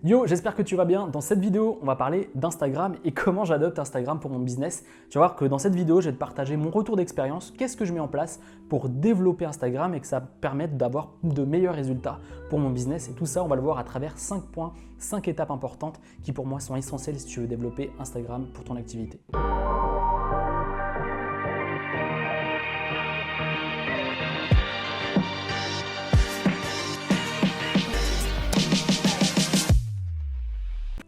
Yo, j'espère que tu vas bien. Dans cette vidéo, on va parler d'Instagram et comment j'adopte Instagram pour mon business. Tu vas voir que dans cette vidéo, je vais te partager mon retour d'expérience, qu'est-ce que je mets en place pour développer Instagram et que ça permette d'avoir de meilleurs résultats pour mon business. Et tout ça, on va le voir à travers 5 points, 5 étapes importantes qui pour moi sont essentielles si tu veux développer Instagram pour ton activité.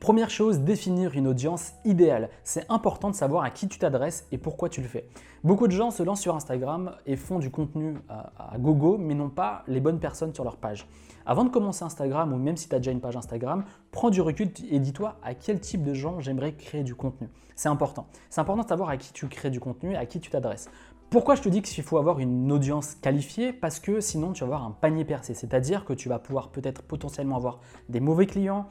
Première chose, définir une audience idéale. C'est important de savoir à qui tu t'adresses et pourquoi tu le fais. Beaucoup de gens se lancent sur Instagram et font du contenu à gogo, mais n'ont pas les bonnes personnes sur leur page. Avant de commencer Instagram, ou même si tu as déjà une page Instagram, prends du recul et dis-toi à quel type de gens j'aimerais créer du contenu. C'est important. C'est important de savoir à qui tu crées du contenu, à qui tu t'adresses. Pourquoi je te dis qu'il faut avoir une audience qualifiée? Parce que sinon tu vas avoir un panier percé, c'est-à-dire que tu vas pouvoir peut-être potentiellement avoir des mauvais clients,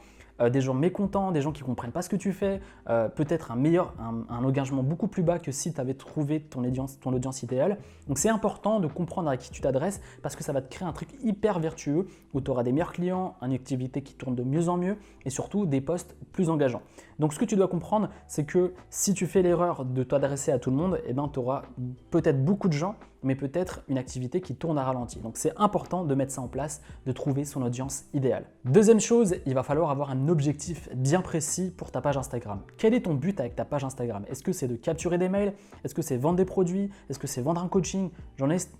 des gens mécontents, des gens qui ne comprennent pas ce que tu fais, peut-être un engagement beaucoup plus bas que si tu avais trouvé ton audience idéale. Donc c'est important de comprendre à qui tu t'adresses parce que ça va te créer un truc hyper vertueux où tu auras des meilleurs clients, une activité qui tourne de mieux en mieux et surtout des posts plus engageants. Donc ce que tu dois comprendre, c'est que si tu fais l'erreur de t'adresser à tout le monde, eh ben, tu auras peut-être beaucoup de gens, mais peut-être une activité qui tourne à ralenti. Donc c'est important de mettre ça en place, de trouver son audience idéale. Deuxième chose, il va falloir avoir un objectif bien précis pour ta page Instagram. Quel est ton but avec ta page Instagram? Est-ce que c'est de capturer des mails? Est-ce que c'est vendre des produits? Est-ce que c'est vendre un coaching?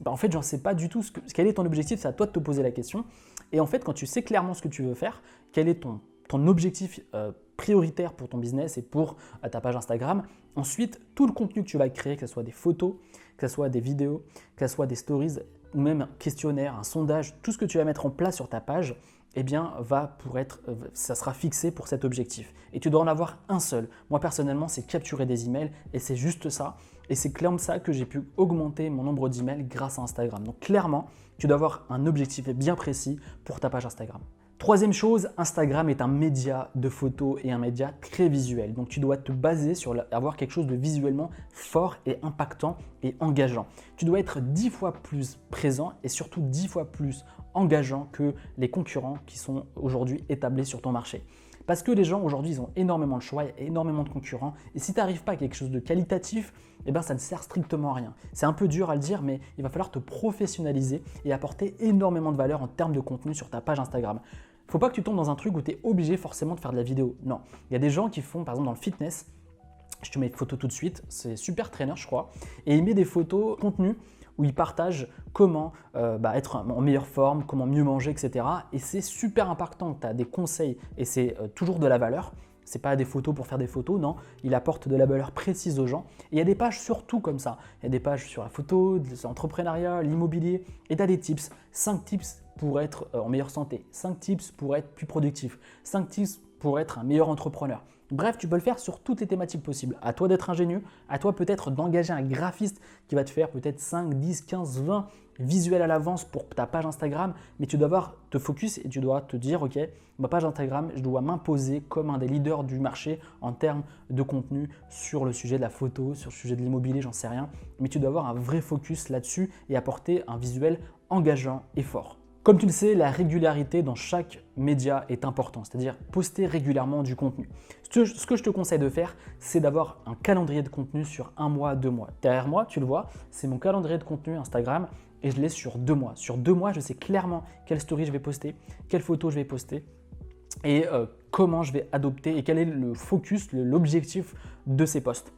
En fait, j'en sais pas du tout quel est ton objectif, c'est à toi de te poser la question. Et en fait, quand tu sais clairement ce que tu veux faire, quel est ton objectif prioritaire pour ton business et pour ta page Instagram. Ensuite, tout le contenu que tu vas créer, que ce soit des photos, que ce soit des vidéos, que ce soit des stories ou même un questionnaire, un sondage, tout ce que tu vas mettre en place sur ta page, eh bien, ça sera fixé pour cet objectif. Et tu dois en avoir un seul. Moi, personnellement, c'est capturer des emails et c'est juste ça. Et c'est comme ça que j'ai pu augmenter mon nombre d'emails grâce à Instagram. Donc, clairement, tu dois avoir un objectif bien précis pour ta page Instagram. Troisième chose, Instagram est un média de photos et un média très visuel. Donc tu dois te baser sur avoir quelque chose de visuellement fort et impactant et engageant. Tu dois être 10 fois plus présent et surtout 10 fois plus engageant que les concurrents qui sont aujourd'hui établis sur ton marché. Parce que les gens aujourd'hui, ils ont énormément de choix, il y a énormément de concurrents. Et si tu n'arrives pas à quelque chose de qualitatif, eh ben, ça ne sert strictement à rien. C'est un peu dur à le dire, mais il va falloir te professionnaliser et apporter énormément de valeur en termes de contenu sur ta page Instagram. Faut pas que tu tombes dans un truc où tu es obligé forcément de faire de la vidéo. Non, il y a des gens qui font, par exemple dans le fitness, je te mets une photo tout de suite, c'est Super Trainer je crois, et il met des photos contenu où il partage comment être en meilleure forme, comment mieux manger, etc. Et c'est super impactant, tu as des conseils et c'est toujours de la valeur. Ce n'est pas des photos pour faire des photos, non, il apporte de la valeur précise aux gens. Et il y a des pages surtout comme ça. Il y a des pages sur la photo, l'entrepreneuriat, l'immobilier, et tu as des tips, 5 tips pour être en meilleure santé, 5 tips pour être plus productif, 5 tips pour être un meilleur entrepreneur. Bref, tu peux le faire sur toutes les thématiques possibles. À toi d'être ingénieux, à toi peut-être d'engager un graphiste qui va te faire peut-être 5, 10, 15, 20 visuels à l'avance pour ta page Instagram, mais tu dois te focus et tu dois te dire, ok, ma page Instagram, je dois m'imposer comme un des leaders du marché en termes de contenu sur le sujet de la photo, sur le sujet de l'immobilier, j'en sais rien, mais tu dois avoir un vrai focus là-dessus et apporter un visuel engageant et fort. Comme tu le sais, la régularité dans chaque média est importante, c'est-à-dire poster régulièrement du contenu. Ce que je te conseille de faire, c'est d'avoir un calendrier de contenu sur 1 mois, 2 mois. Derrière moi, tu le vois, c'est mon calendrier de contenu Instagram et je l'ai sur 2 mois. Sur 2 mois, je sais clairement quelle story je vais poster, quelle photo je vais poster et comment je vais adopter et quel est le focus, l'objectif de ces posts.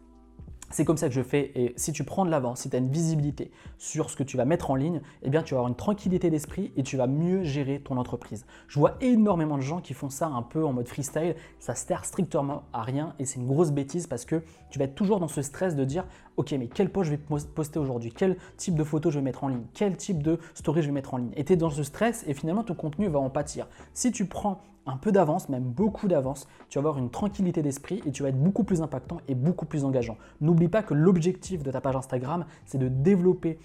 C'est comme ça que je fais et si tu prends de l'avance, si tu as une visibilité sur ce que tu vas mettre en ligne, eh bien tu vas avoir une tranquillité d'esprit et tu vas mieux gérer ton entreprise. Je vois énormément de gens qui font ça un peu en mode freestyle, ça sert strictement à rien et c'est une grosse bêtise parce que tu vas être toujours dans ce stress de dire ok mais quel post je vais poster aujourd'hui, quel type de photo je vais mettre en ligne, quel type de story je vais mettre en ligne. Et tu es dans ce stress et finalement ton contenu va en pâtir. Si tu prends un peu d'avance, même beaucoup d'avance, tu vas avoir une tranquillité d'esprit et tu vas être beaucoup plus impactant et beaucoup plus engageant. N'oublie pas que l'objectif de ta page Instagram, c'est de développer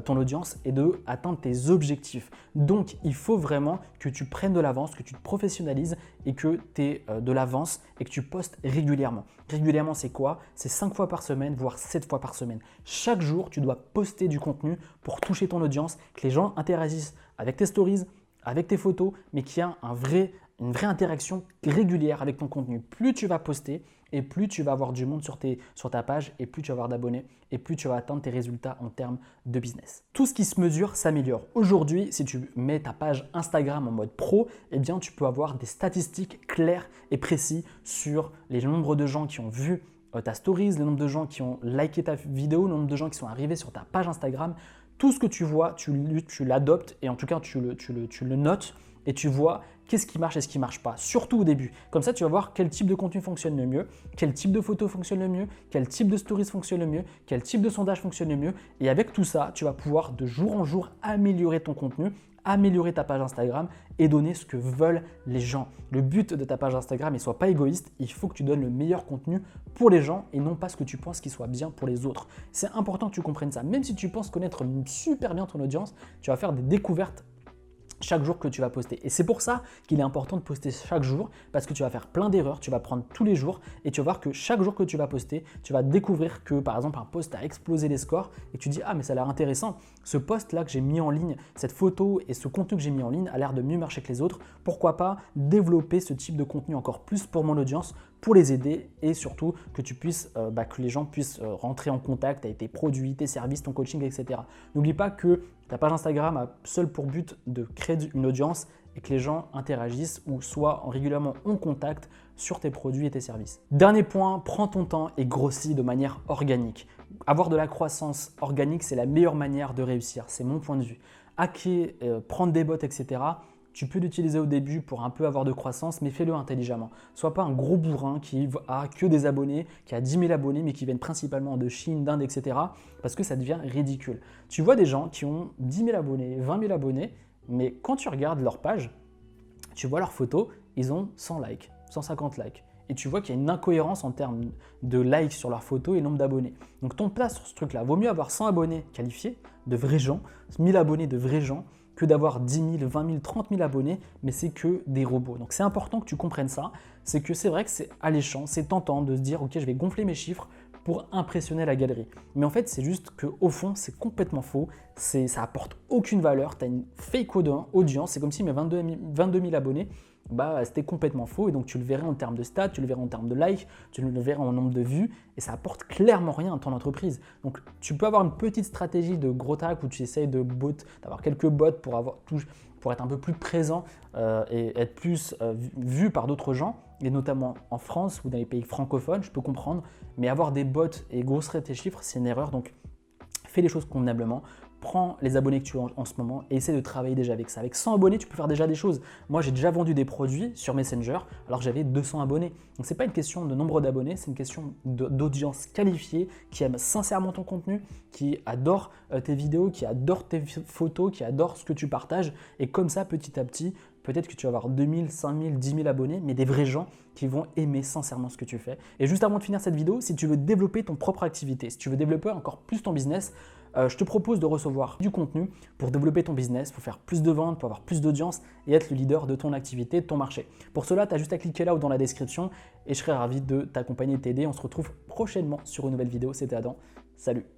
ton audience et de atteindre tes objectifs. Donc, il faut vraiment que tu prennes de l'avance, que tu te professionnalises et que tu aies de l'avance et que tu postes régulièrement. Régulièrement, c'est quoi? C'est 5 fois par semaine, voire 7 fois par semaine. Chaque jour, tu dois poster du contenu pour toucher ton audience, que les gens interagissent avec tes stories, avec tes photos, mais qu'il y a un vrai une vraie interaction régulière avec ton contenu. Plus tu vas poster et plus tu vas avoir du monde sur ta page et plus tu vas avoir d'abonnés et plus tu vas atteindre tes résultats en termes de business. Tout ce qui se mesure s'améliore. Aujourd'hui, si tu mets ta page Instagram en mode pro, eh bien, tu peux avoir des statistiques claires et précises sur les nombres de gens qui ont vu ta stories, le nombre de gens qui ont liké ta vidéo, le nombre de gens qui sont arrivés sur ta page Instagram. Tout ce que tu vois, tu l'adoptes et en tout cas, tu le notes et tu vois qu'est-ce qui marche et ce qui ne marche pas, surtout au début. Comme ça, tu vas voir quel type de contenu fonctionne le mieux, quel type de photo fonctionne le mieux, quel type de stories fonctionne le mieux, quel type de sondage fonctionne le mieux. Et avec tout ça, tu vas pouvoir de jour en jour améliorer ton contenu, améliorer ta page Instagram et donner ce que veulent les gens. Le but de ta page Instagram, ne sois pas égoïste, il faut que tu donnes le meilleur contenu pour les gens et non pas ce que tu penses qui soit bien pour les autres. C'est important que tu comprennes ça. Même si tu penses connaître super bien ton audience, tu vas faire des découvertes chaque jour que tu vas poster. Et c'est pour ça qu'il est important de poster chaque jour parce que tu vas faire plein d'erreurs, tu vas prendre tous les jours et tu vas voir que chaque jour que tu vas poster, tu vas découvrir que par exemple un post a explosé les scores et tu dis ah mais ça a l'air intéressant, ce post là que j'ai mis en ligne, cette photo et ce contenu que j'ai mis en ligne a l'air de mieux marcher que les autres, pourquoi pas développer ce type de contenu encore plus pour mon audience, pour les aider et surtout que tu puisses, que les gens puissent rentrer en contact avec tes produits, tes services, ton coaching, etc. N'oublie pas que ta page Instagram a seul pour but de créer une audience et que les gens interagissent ou soient régulièrement en contact sur tes produits et tes services. Dernier point, prends ton temps et grossis de manière organique. Avoir de la croissance organique, c'est la meilleure manière de réussir, c'est mon point de vue. Hacker, prendre des bots, etc., tu peux l'utiliser au début pour un peu avoir de croissance, mais fais-le intelligemment. Sois pas un gros bourrin qui a que des abonnés, qui a 10 000 abonnés, mais qui viennent principalement de Chine, d'Inde, etc. Parce que ça devient ridicule. Tu vois des gens qui ont 10 000 abonnés, 20 000 abonnés, mais quand tu regardes leur page, tu vois leurs photos, ils ont 100 likes, 150 likes. Et tu vois qu'il y a une incohérence en termes de likes sur leurs photos et le nombre d'abonnés. Donc ton place sur ce truc-là, vaut mieux avoir 100 abonnés qualifiés, de vrais gens, 1000 abonnés de vrais gens, que d'avoir 10 000, 20 000, 30 000 abonnés, mais c'est que des robots. Donc c'est important que tu comprennes ça, c'est que c'est vrai que c'est alléchant, c'est tentant de se dire ok je vais gonfler mes chiffres pour impressionner la galerie. Mais en fait c'est juste qu'au fond c'est complètement faux, ça apporte aucune valeur, tu as une fake audience, c'est comme si mes 22 000 abonnés, c'était complètement faux et donc tu le verrais en termes de stats, tu le verrais en termes de likes, tu le verrais en nombre de vues et ça apporte clairement rien à ton entreprise. Donc tu peux avoir une petite stratégie de gros tag où tu essayes d'avoir quelques bots pour être un peu plus présent et être plus vu par d'autres gens et notamment en France ou dans les pays francophones, je peux comprendre, mais avoir des bots et grossir tes chiffres, c'est une erreur. Donc fais les choses convenablement. Prends les abonnés que tu as en ce moment et essaie de travailler déjà avec ça. Avec 100 abonnés, tu peux faire déjà des choses. Moi, j'ai déjà vendu des produits sur Messenger alors que j'avais 200 abonnés. Donc, ce n'est pas une question de nombre d'abonnés, c'est une question d'audience qualifiée qui aime sincèrement ton contenu, qui adore tes vidéos, qui adore tes photos, qui adore ce que tu partages. Et comme ça, petit à petit, peut-être que tu vas avoir 2000, 5000, 10 000 abonnés, mais des vrais gens qui vont aimer sincèrement ce que tu fais. Et juste avant de finir cette vidéo, si tu veux développer ton propre activité, si tu veux développer encore plus ton business, je te propose de recevoir du contenu pour développer ton business, pour faire plus de ventes, pour avoir plus d'audience et être le leader de ton activité, de ton marché. Pour cela, tu as juste à cliquer là ou dans la description et je serai ravi de t'accompagner et t'aider. On se retrouve prochainement sur une nouvelle vidéo. C'était Adam. Salut!